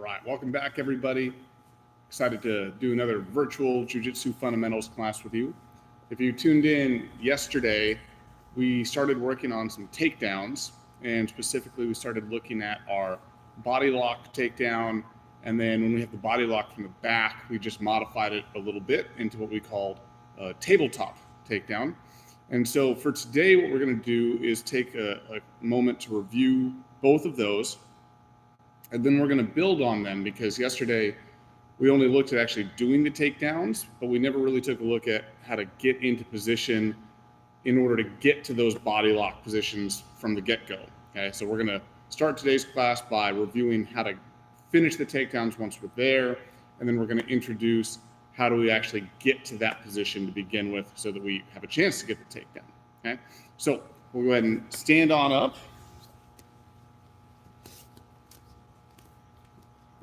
right, welcome back everybody. Excited to do another virtual Jiu-Jitsu fundamentals class with you. If you tuned in yesterday, we started working on some takedowns, and specifically we started looking at our Bodylock Takedown, and then when we have the body lock from the back, we just modified it a little bit into what we called a Tabletop Takedown. And so for today, what we're going to do is take a moment to review both of those, and then we're going to build on them, because yesterday we only looked at actually doing the takedowns, but we never really took a look at how to get into position in order to get to those body lock positions from the get-go. Okay, so we're going to start today's class by reviewing how to finish the takedowns once we're there, and then we're going to introduce how do we actually get to that position to begin with so that we have a chance to get the takedown. Okay, so we'll go ahead and stand on up.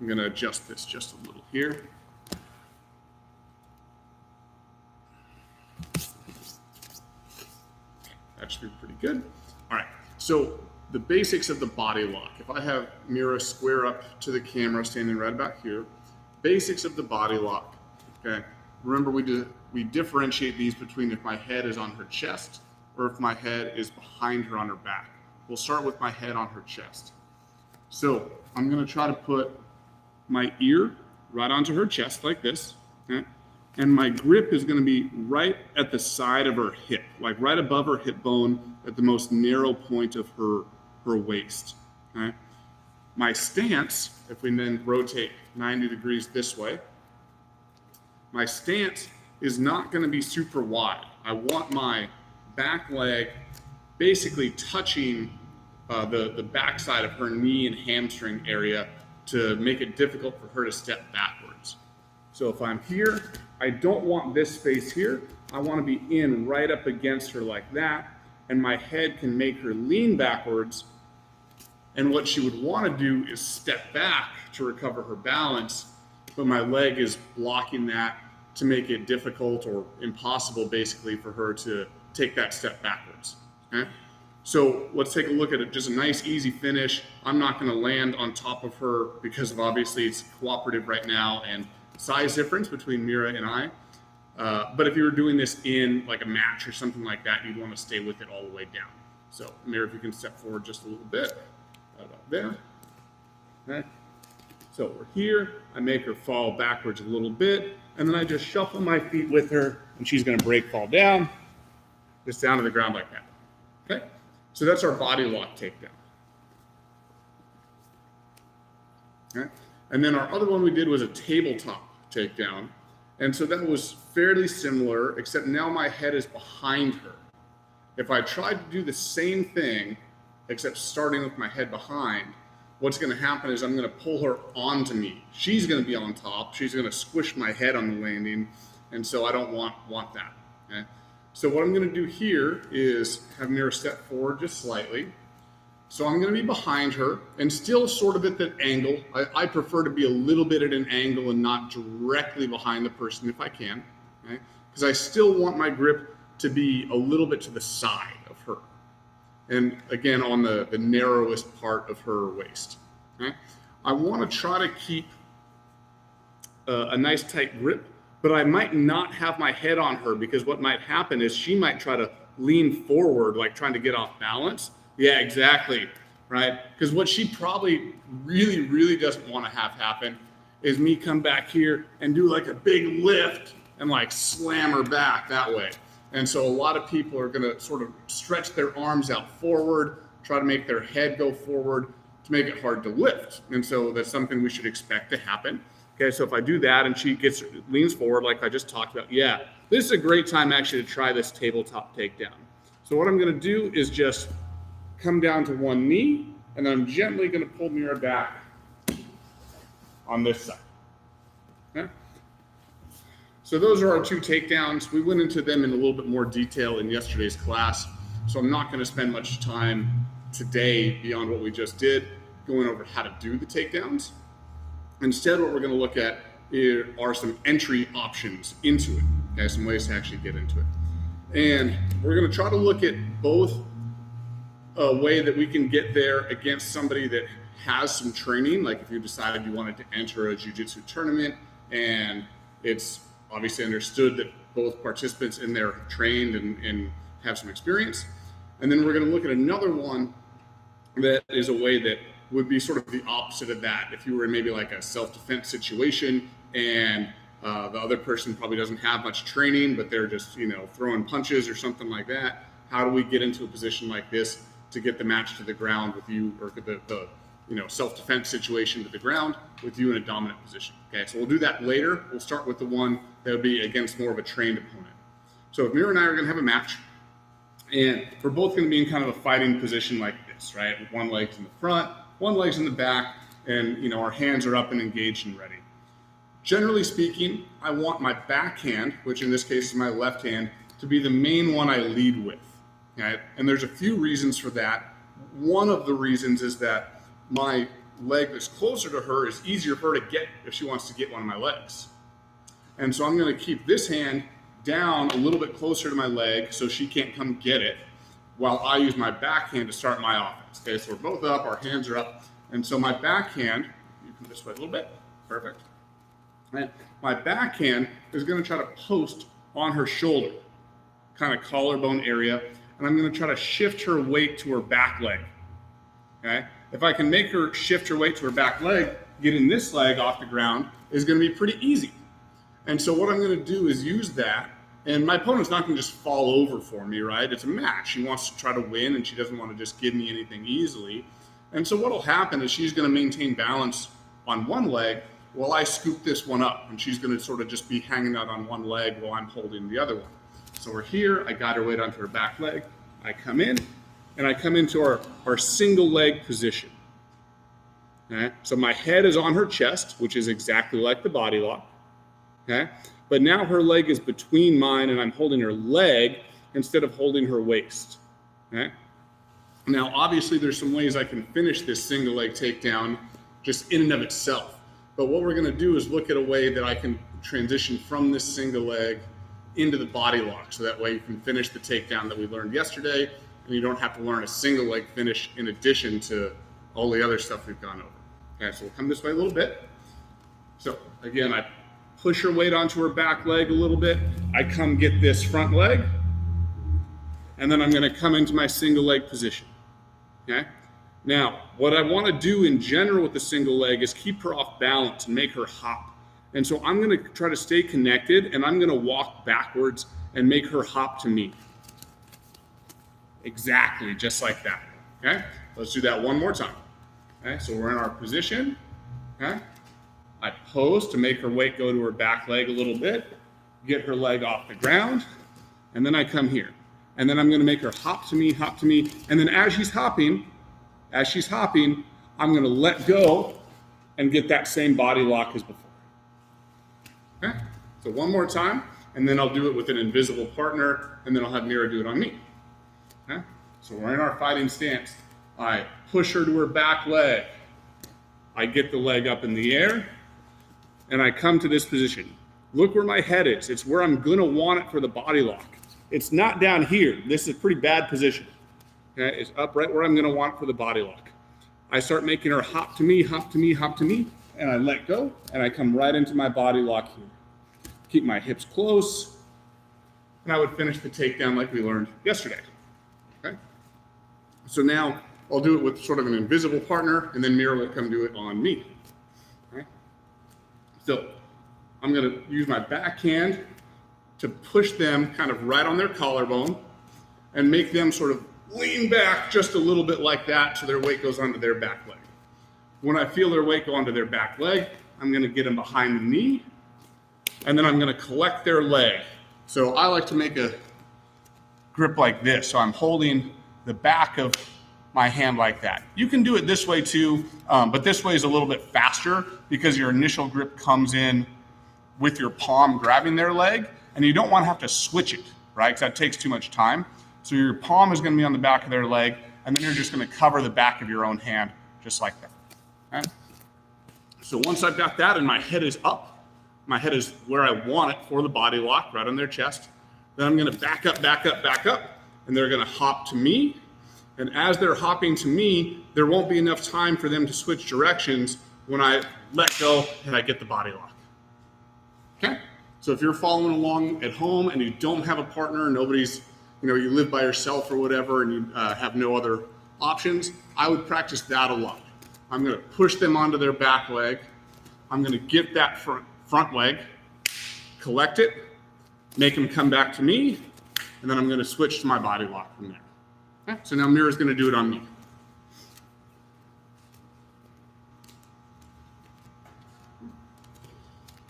I'm going to adjust this just a little here. That should be pretty good. All right, so the basics of the body lock. If I have Mira square up to the camera, standing right about here, basics of the body lock. Okay, remember we differentiate these between if my head is on her chest or if my head is behind her on her back. We'll start with my head on her chest. So I'm going to try to put my ear right onto her chest like this, okay? And my grip is going to be right at the side of her hip, like right above her hip bone at the most narrow point of her waist. Okay? My stance, if we then rotate 90 degrees this way, my stance is not going to be super wide. I want my back leg basically touching the backside of her knee and hamstring area to make it difficult for her to step backwards. So if I'm here, I don't want this space here. I want to be in right up against her like that, and my head can make her lean backwards. And what she would want to do is step back to recover her balance, but my leg is blocking that to make it difficult or impossible basically for her to take that step backwards. Okay? So let's take a look at it. Just a nice, easy finish. I'm not going to land on top of her because of obviously it's cooperative right now and size difference between Mira and I. But if you were doing this in like a match or something like that, you'd want to stay with it all the way down. So Mira, if you can step forward just a little bit, about there. Okay. So we're here. I make her fall backwards a little bit, and then I just shuffle my feet with her, and she's going to break, fall down, just down to the ground like that. Okay. So that's our body lock takedown. Okay. And then our other one we did was a tabletop takedown. And so that was fairly similar, except now my head is behind her. If I tried to do the same thing, except starting with my head behind, what's going to happen is I'm going to pull her onto me. She's going to be on top. She's going to squish my head on the landing. And so I don't want that. Okay. So what I'm going to do here is have Mira step forward just slightly. So I'm going to be behind her and still sort of at that angle. I prefer to be a little bit at an angle and not directly behind the person if I can, okay? Because I still want my grip to be a little bit to the side of her. And again, on the narrowest part of her waist. Okay? I want to try to keep a nice tight grip, but I might not have my head on her, because what might happen is she might try to lean forward, like trying to get off balance. Yeah, exactly, right? Because what she probably really, really doesn't want to have happen is me come back here and do like a big lift and like slam her back that way. And so a lot of people are going to sort of stretch their arms out forward, try to make their head go forward to make it hard to lift. And so that's something we should expect to happen. Okay, so if I do that and she leans forward like I just talked about, yeah, this is a great time actually to try this tabletop takedown. So what I'm going to do is just come down to one knee, and then I'm gently going to pull Mira back on this side. Okay? So those are our two takedowns. We went into them in a little bit more detail in yesterday's class, so I'm not going to spend much time today beyond what we just did going over how to do the takedowns. Instead, what we're going to look at are some entry options into it, okay? Some ways to actually get into it. And we're going to try to look at both a way that we can get there against somebody that has some training, like if you decided you wanted to enter a jiu-jitsu tournament and it's obviously understood that both participants in there are trained and have some experience. And then we're going to look at another one that is a way that would be sort of the opposite of that. If you were in maybe like a self-defense situation and the other person probably doesn't have much training, but they're just, throwing punches or something like that. How do we get into a position like this to get the match to the ground with you, or the self-defense situation to the ground with you in a dominant position? Okay, so we'll do that later. We'll start with the one that would be against more of a trained opponent. So if Mira and I are going to have a match, and we're both going to be in kind of a fighting position like this, right? With one leg's in the front, one leg's in the back, and our hands are up and engaged and ready. Generally speaking, I want my backhand, which in this case is my left hand, to be the main one I lead with. Okay? And there's a few reasons for that. One of the reasons is that my leg that's closer to her is easier for her to get if she wants to get one of my legs. And so I'm going to keep this hand down a little bit closer to my leg so she can't come get it, while I use my backhand to start my offense. Okay, so we're both up, our hands are up. And so my backhand, you can this way a little bit, perfect. And my backhand is going to try to post on her shoulder, kind of collarbone area, and I'm going to try to shift her weight to her back leg. Okay? If I can make her shift her weight to her back leg, getting this leg off the ground is going to be pretty easy. And so what I'm going to do is use that, and my opponent's not going to just fall over for me, right? It's a match. She wants to try to win, and she doesn't want to just give me anything easily. And so what will happen is she's going to maintain balance on one leg while I scoop this one up, and she's going to sort of just be hanging out on one leg while I'm holding the other one. So we're here, I got her weight onto her back leg, I come in, and I come into our single leg position. Okay? So my head is on her chest, which is exactly like the body lock. Okay? But now her leg is between mine and I'm holding her leg instead of holding her waist. Okay? Now, obviously, there's some ways I can finish this single leg takedown just in and of itself. But what we're going to do is look at a way that I can transition from this single leg into the body lock. So that way you can finish the takedown that we learned yesterday, and you don't have to learn a single leg finish in addition to all the other stuff we've gone over. Okay, so we'll come this way a little bit. So again, I push her weight onto her back leg a little bit. I come get this front leg, and then I'm going to come into my single leg position. Okay? Now, what I want to do in general with the single leg is keep her off balance and make her hop. And so I'm going to try to stay connected, and I'm going to walk backwards and make her hop to me. Exactly, just like that. Okay? Let's do that one more time. Okay? So we're in our position. Okay? I pose to make her weight go to her back leg a little bit, get her leg off the ground, and then I come here. And then I'm going to make her hop to me, and then as she's hopping, I'm going to let go and get that same body lock as before. Okay? So one more time, and then I'll do it with an invisible partner, and then I'll have Mira do it on me. Okay? So we're in our fighting stance. I push her to her back leg. I get the leg up in the air, and I come to this position. Look where my head is. It's where I'm going to want it for the body lock. It's not down here. This is a pretty bad position. Okay? It's up right where I'm going to want it for the body lock. I start making her hop to me, and I let go, and I come right into my body lock here. Keep my hips close, and I would finish the takedown like we learned yesterday. Okay? So now I'll do it with sort of an invisible partner, and then Mira will come do it on me. Okay? So I'm going to use my backhand to push them kind of right on their collarbone and make them sort of lean back just a little bit like that so their weight goes onto their back leg. When I feel their weight go onto their back leg, I'm going to get them behind the knee, and then I'm going to collect their leg. So I like to make a grip like this. So I'm holding the back of my hand like that. You can do it this way too, but this way is a little bit faster because your initial grip comes in with your palm grabbing their leg, and you don't want to have to switch it, right? Because that takes too much time. So your palm is going to be on the back of their leg, and then you're just going to cover the back of your own hand just like that. Okay? So once I've got that and my head is up, my head is where I want it for the body lock, right on their chest, then I'm going to back up, and they're going to hop to me, And as they're hopping to me, there won't be enough time for them to switch directions when I let go and I get the body lock. Okay? So if you're following along at home and you don't have a partner, nobody's, you live by yourself or whatever, and you have no other options, I would practice that a lot. I'm going to push them onto their back leg. I'm going to get that front leg, collect it, make them come back to me, and then I'm going to switch to my body lock from there. Okay? So now Mira's going to do it on me.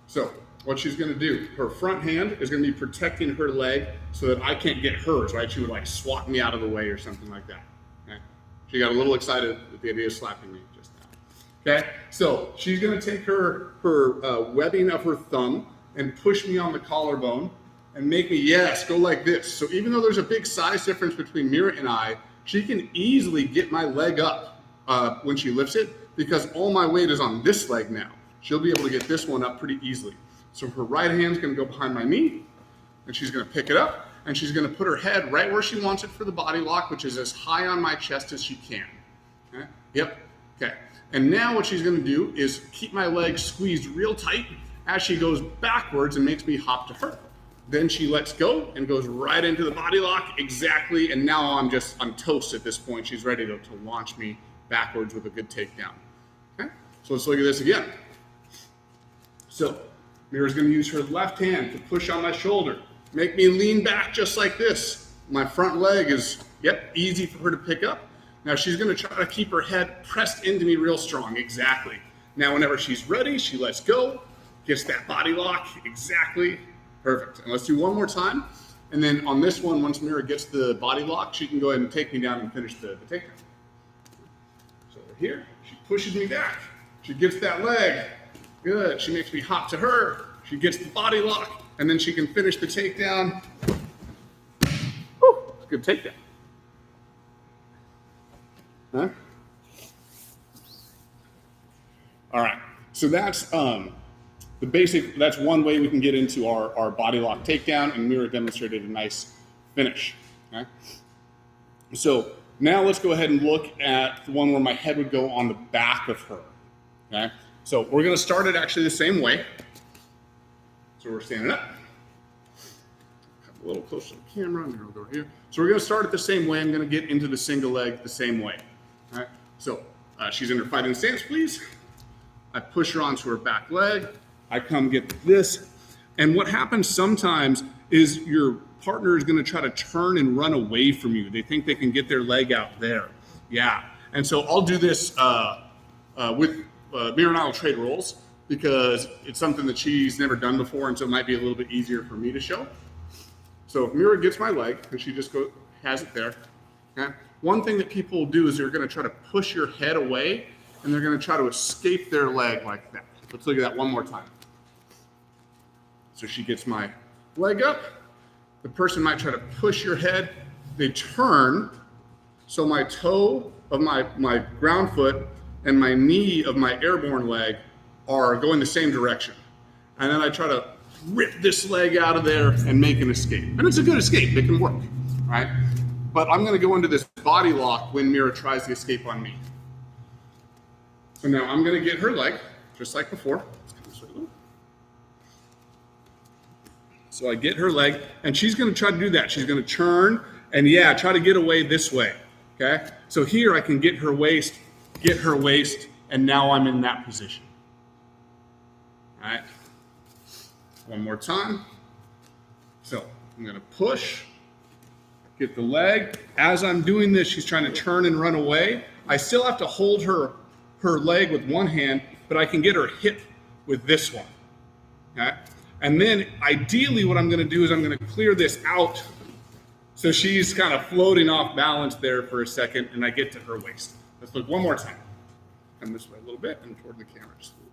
So what she's going to do, her front hand is going to be protecting her leg so that I can't get hers, right? She would like swat me out of the way or something like that. Okay? She got a little excited at the idea of slapping me just now. Okay? So she's going to take her webbing of her thumb and push me on the collarbone and make me, yes, go like this. So even though there's a big size difference between Mira and I, she can easily get my leg up when she lifts it because all my weight is on this leg now. She'll be able to get this one up pretty easily. So her right hand's going to go behind my knee, and she's going to pick it up, and she's going to put her head right where she wants it for the body lock, which is as high on my chest as she can. Okay? Yep. Okay. And now what she's going to do is keep my leg squeezed real tight as she goes backwards and makes me hop to her. Then she lets go and goes right into the body lock exactly, and now I'm toast at this point. She's ready to launch me backwards with a good takedown. Okay? So let's look at this again. So Mira's going to use her left hand to push on my shoulder, make me lean back just like this. My front leg is, easy for her to pick up. Now she's going to try to keep her head pressed into me real strong, exactly. Now whenever she's ready, she lets go, gets that body lock, exactly, perfect. And let's do one more time. And then on this one, once Mira gets the body lock, she can go ahead and take me down and finish the takedown. So we're here, she pushes me back, she gets that leg. Good. She makes me hop to her. She gets the body lock, and then she can finish the takedown. Woo! It's a good takedown. Huh? All right. So that's the basic. That's one way we can get into our body lock takedown, and Mira demonstrated a nice finish. Okay. So now let's go ahead and look at the one where my head would go on the back of her. Okay. So we're going to start it actually the same way. So we're standing up. Come a little closer to the camera. I'm going to go here. So we're going to start it the same way. I'm going to get into the single leg the same way. All right. So she's in her fighting stance, please. I push her onto her back leg. I come get this. And what happens sometimes is your partner is going to try to turn and run away from you. They think they can get their leg out there. Yeah. And so I'll do this with Mira and I will trade roles because it's something that she's never done before, and so it might be a little bit easier for me to show. So if Mira gets my leg, and she just has it there, okay? One thing that people will do is they're going to try to push your head away, and they're going to try to escape their leg like that. Let's look at that one more time. So she gets my leg up. The person might try to push your head. They turn, so my toe of my ground foot and my knee of my airborne leg are going the same direction. And then I try to rip this leg out of there and make an escape. And it's a good escape, it can work, right? But I'm gonna go into this body lock when Mira tries to escape on me. So now I'm gonna get her leg, just like before. Let's come this way a little. So I get her leg, and she's gonna try to do that. She's gonna turn, and try to get away this way, okay? So here I can get her waist, and now I'm in that position. All right, one more time. So I'm gonna push, get the leg. As I'm doing this, she's trying to turn and run away. I still have to hold her leg with one hand, but I can get her hip with this one, okay? And then ideally what I'm gonna do is I'm gonna clear this out so she's kind of floating off balance there for a second, and I get to her waist. Let's look one more time. Come this way a little bit and toward the camera just a little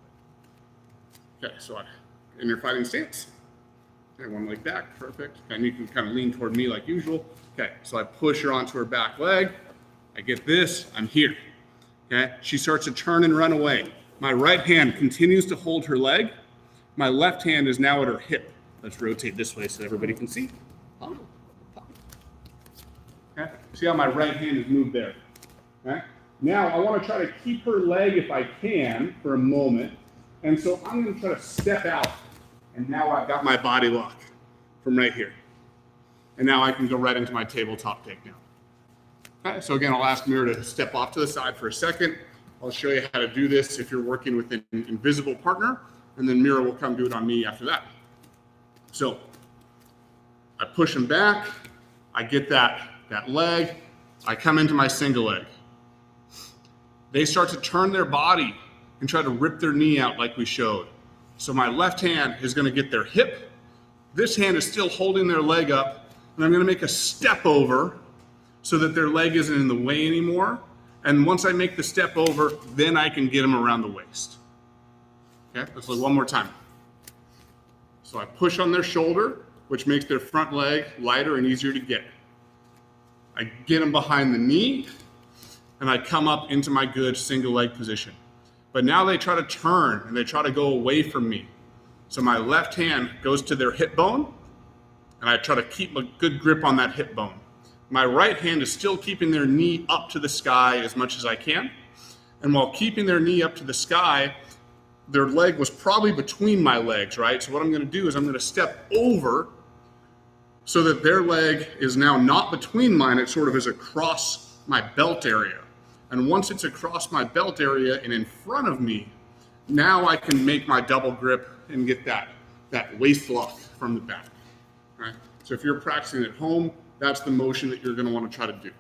bit. Okay, so in your fighting stance. Okay, one leg back, perfect. And you can kind of lean toward me like usual. Okay, so I push her onto her back leg. I get this, I'm here. Okay, she starts to turn and run away. My right hand continues to hold her leg. My left hand is now at her hip. Let's rotate this way so everybody can see. Okay? See how my right hand is moved there. Okay? Now I want to try to keep her leg if I can for a moment. And so I'm going to try to step out. And now I've got my body lock from right here. And now I can go right into my tabletop takedown. Okay, so again, I'll ask Mira to step off to the side for a second. I'll show you how to do this if you're working with an invisible partner, and then Mira will come do it on me after that. So I push him back, I get that leg, I come into my single leg. They start to turn their body and try to rip their knee out like we showed. So my left hand is gonna get their hip, this hand is still holding their leg up, and I'm gonna make a step over so that their leg isn't in the way anymore. And once I make the step over, then I can get them around the waist. Okay, let's look one more time. So I push on their shoulder, which makes their front leg lighter and easier to get. I get them behind the knee, and I come up into my good single leg position. But now they try to turn and they try to go away from me. So my left hand goes to their hip bone, and I try to keep a good grip on that hip bone. My right hand is still keeping their knee up to the sky as much as I can. And while keeping their knee up to the sky, their leg was probably between my legs, right? So what I'm gonna do is I'm gonna step over so that their leg is now not between mine, it sort of is across my belt area. And once it's across my belt area and in front of me, now I can make my double grip and get that waist lock from the back. Right? So if you're practicing at home, that's the motion that you're going to want to try to do.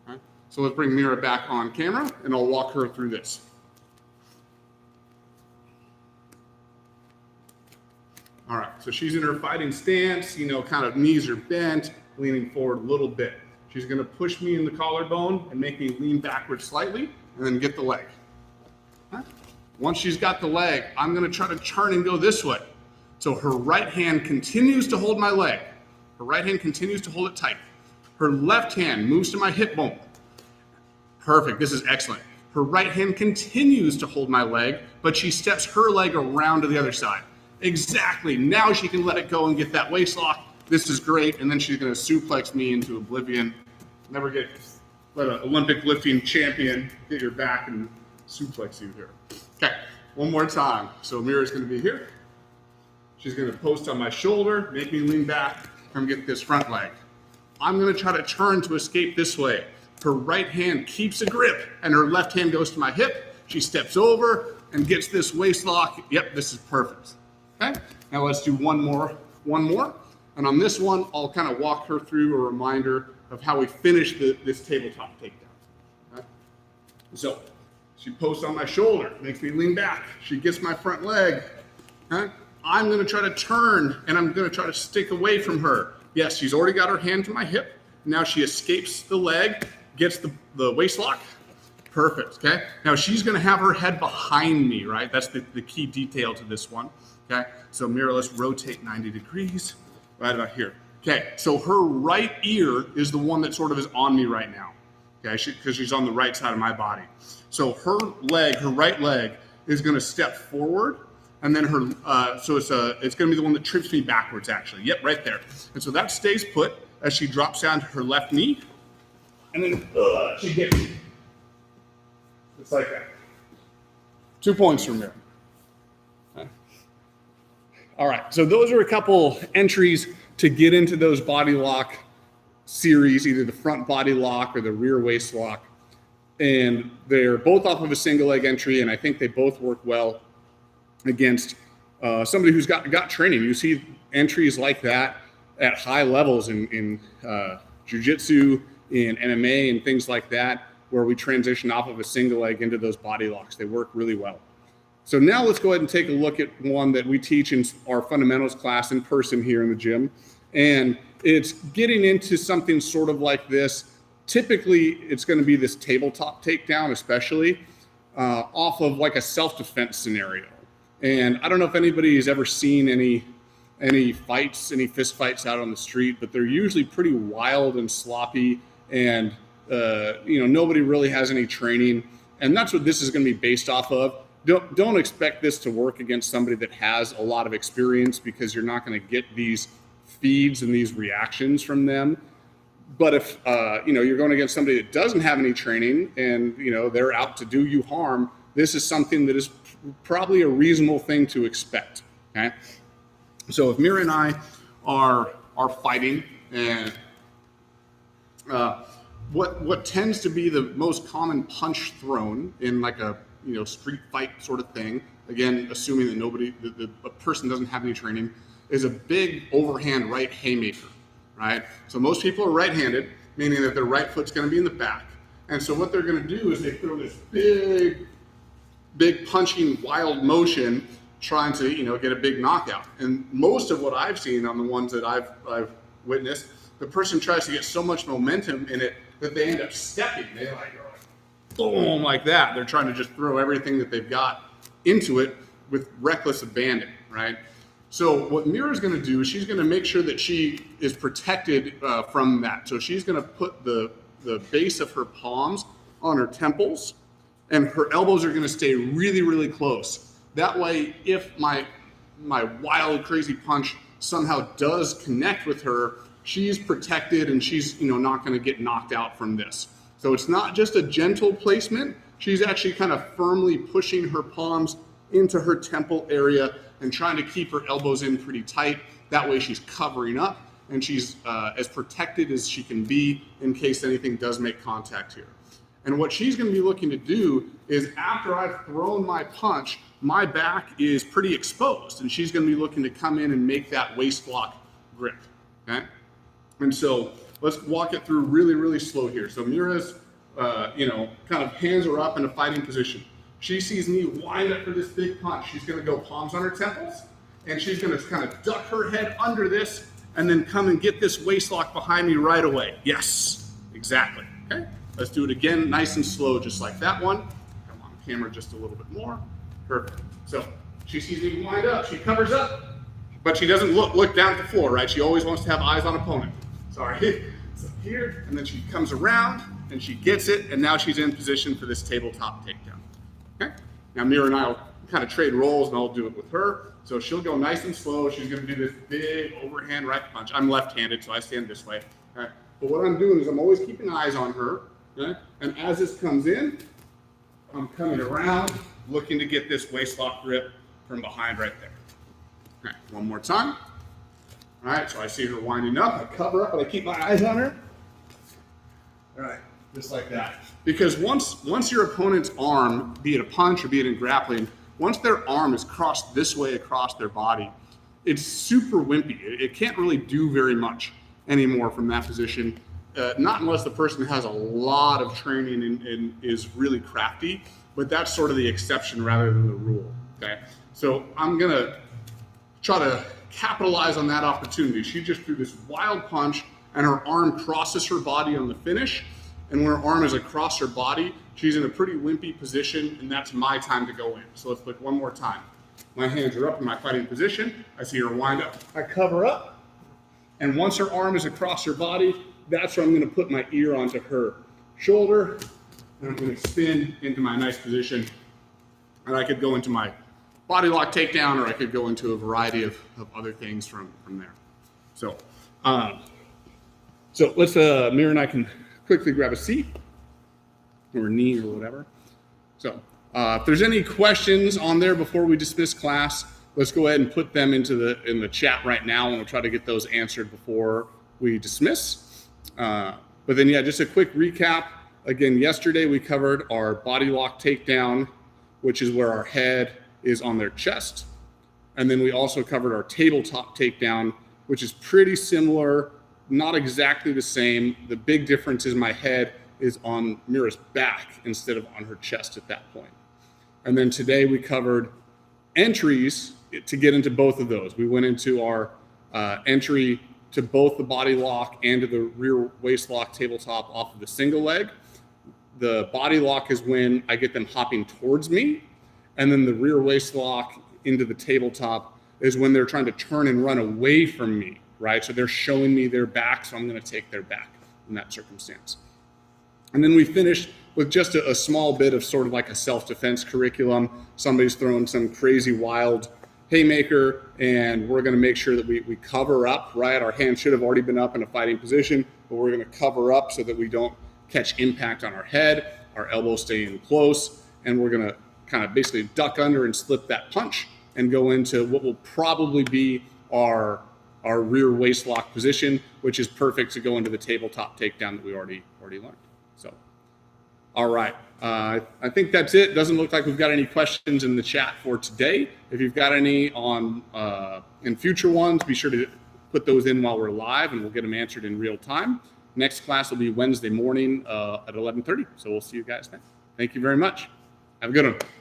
Right? So let's bring Mira back on camera, and I'll walk her through this. All right, so she's in her fighting stance, kind of knees are bent, leaning forward a little bit. She's going to push me in the collarbone and make me lean backwards slightly, and then get the leg. Right? Once she's got the leg, I'm going to try to turn and go this way. So her right hand continues to hold my leg. Her right hand continues to hold it tight. Her left hand moves to my hip bone. Perfect, this is excellent. Her right hand continues to hold my leg, but she steps her leg around to the other side. Exactly, now she can let it go and get that waist lock. This is great, and then she's gonna suplex me into oblivion. Never let an Olympic lifting champion get your back and suplex you here. Okay, one more time. So Mira's gonna be here. She's gonna post on my shoulder, make me lean back, and get this front leg. I'm gonna try to turn to escape this way. Her right hand keeps a grip, and her left hand goes to my hip. She steps over and gets this waist lock. Yep, this is perfect. Okay, now let's do one more. And on this one, I'll kind of walk her through a reminder of how we finish this tabletop takedown. Okay? So she posts on my shoulder, makes me lean back. She gets my front leg. Okay? I'm gonna try to turn, and I'm gonna try to stick away from her. Yes, she's already got her hand to my hip. Now she escapes the leg, gets the waist lock. Perfect, okay? Now she's gonna have her head behind me, right? That's the key detail to this one, okay? So Mira, let's rotate 90 degrees, right about here. Okay, so her right ear is the one that sort of is on me right now, okay? Because she's on the right side of my body. So her right leg is gonna step forward, and then it's gonna be the one that trips me backwards actually. Yep, right there. And so that stays put as she drops down to her left knee, and then she gets me. Just like that. 2 points from there. Okay. All right, so those are a couple entries to get into those body lock series, either the front body lock or the rear waist lock. And they're both off of a single leg entry, and I think they both work well against somebody who's got training. You see entries like that at high levels in jiu-jitsu, in MMA, and things like that, where we transition off of a single leg into those body locks. They work really well. So now let's go ahead and take a look at one that we teach in our fundamentals class in person here in the gym. And it's getting into something sort of like this. Typically, it's going to be this tabletop takedown, especially off of like a self-defense scenario. And I don't know if anybody has ever seen any fights, any fist fights out on the street, but they're usually pretty wild and sloppy, and nobody really has any training. And that's what this is going to be based off of. Don't expect this to work against somebody that has a lot of experience, because you're not going to get these feeds and these reactions from them. But if you're going against somebody that doesn't have any training and they're out to do you harm, this is something that is probably a reasonable thing to expect. Okay, so if Mira and I are fighting, and what tends to be the most common punch thrown in like a street fight sort of thing, again assuming that a person doesn't have any training, is a big overhand right haymaker. Right? So most people are right-handed, meaning that their right foot's going to be in the back. And so what they're going to do is they throw this big punching wild motion, trying to get a big knockout. And most of what I've seen on the ones that I've witnessed, the person tries to get so much momentum in it that they end up stepping. They go like boom, like that. They're trying to just throw everything that they've got into it with reckless abandon, right? So what Mira's going to do is she's going to make sure that she is protected from that. So she's going to put the base of her palms on her temples, and her elbows are going to stay really, really close. That way, if my wild, crazy punch somehow does connect with her, she's protected and she's not going to get knocked out from this. So it's not just a gentle placement. She's actually kind of firmly pushing her palms into her temple area and trying to keep her elbows in pretty tight. That way she's covering up and she's as protected as she can be in case anything does make contact here. And what she's going to be looking to do is, after I've thrown my punch, my back is pretty exposed, and she's going to be looking to come in and make that waist lock grip. Okay? And so let's walk it through really, really slow here. So Mira's, kind of hands are up in a fighting position. She sees me wind up for this big punch. She's going to go palms on her temples, and she's going to kind of duck her head under this and then come and get this waist lock behind me right away. Yes, exactly. Okay, let's do it again, nice and slow, just like that one. Come on camera just a little bit more. Perfect. So she sees me wind up, she covers up, but she doesn't look down at the floor, right? She always wants to have eyes on opponent. Sorry. So here, and then she comes around and she gets it, and now she's in position for this tabletop takedown. Okay. Now Mira and I will kind of trade roles, and I'll do it with her. So she'll go nice and slow. She's going to do this big overhand right punch. I'm left-handed, so I stand this way. Okay. But what I'm doing is I'm always keeping eyes on her. Okay. And as this comes in, I'm coming around, looking to get this waist lock grip from behind right there. Okay. One more time. All right. So I see her winding up. I cover up, but I keep my eyes on her. All right. Just like that. Because once your opponent's arm, be it a punch or be it in grappling, once their arm is crossed this way across their body, it's super wimpy. It can't really do very much anymore from that position, not unless the person has a lot of training and is really crafty, but that's sort of the exception rather than the rule, okay? So I'm gonna try to capitalize on that opportunity. She just threw this wild punch and her arm crosses her body on the finish. And when her arm is across her body, she's in a pretty wimpy position, and that's my time to go in. So let's look one more time. My hands are up in my fighting position. I see her wind up. I cover up. And once her arm is across her body, that's where I'm going to put my ear onto her shoulder. And I'm going to spin into my nice position. And I could go into my Bodylock Takedown, or I could go into a variety of other things from there. So let's, Mira and I can quickly grab a seat or a knee or whatever. So if there's any questions on there before we dismiss class, let's go ahead and put them in the chat right now, and we'll try to get those answered before we dismiss. But then, yeah, just a quick recap. Again, yesterday we covered our Bodylock Takedown, which is where our head is on their chest. And then we also covered our Tabletop Takedown, which is pretty similar, not exactly the same. The big difference is my head is on Mira's back instead of on her chest at that point. And then today we covered entries to get into both of those. We went into our entry to both the body lock and to the rear waist lock tabletop off of the single leg. The body lock is when I get them hopping towards me. And then the rear waist lock into the tabletop is when they're trying to turn and run away from me. Right? So they're showing me their back, so I'm going to take their back in that circumstance. And then we finished with just a small bit of sort of like a self-defense curriculum. Somebody's throwing some crazy wild haymaker, and we're going to make sure that we cover up, right? Our hands should have already been up in a fighting position. but we're going to cover up so that we don't catch impact on our head, our elbows stay in close, and we're going to kind of basically duck under and slip that punch and go into what will probably be our rear waist lock position, which is perfect to go into the tabletop takedown that we already learned. So, all right. I think that's it. Doesn't look like we've got any questions in the chat for today. If you've got any on in future ones, be sure to put those in while we're live, and we'll get them answered in real time. Next class will be Wednesday morning at 11:30. So we'll see you guys then. Thank you very much. Have a good one.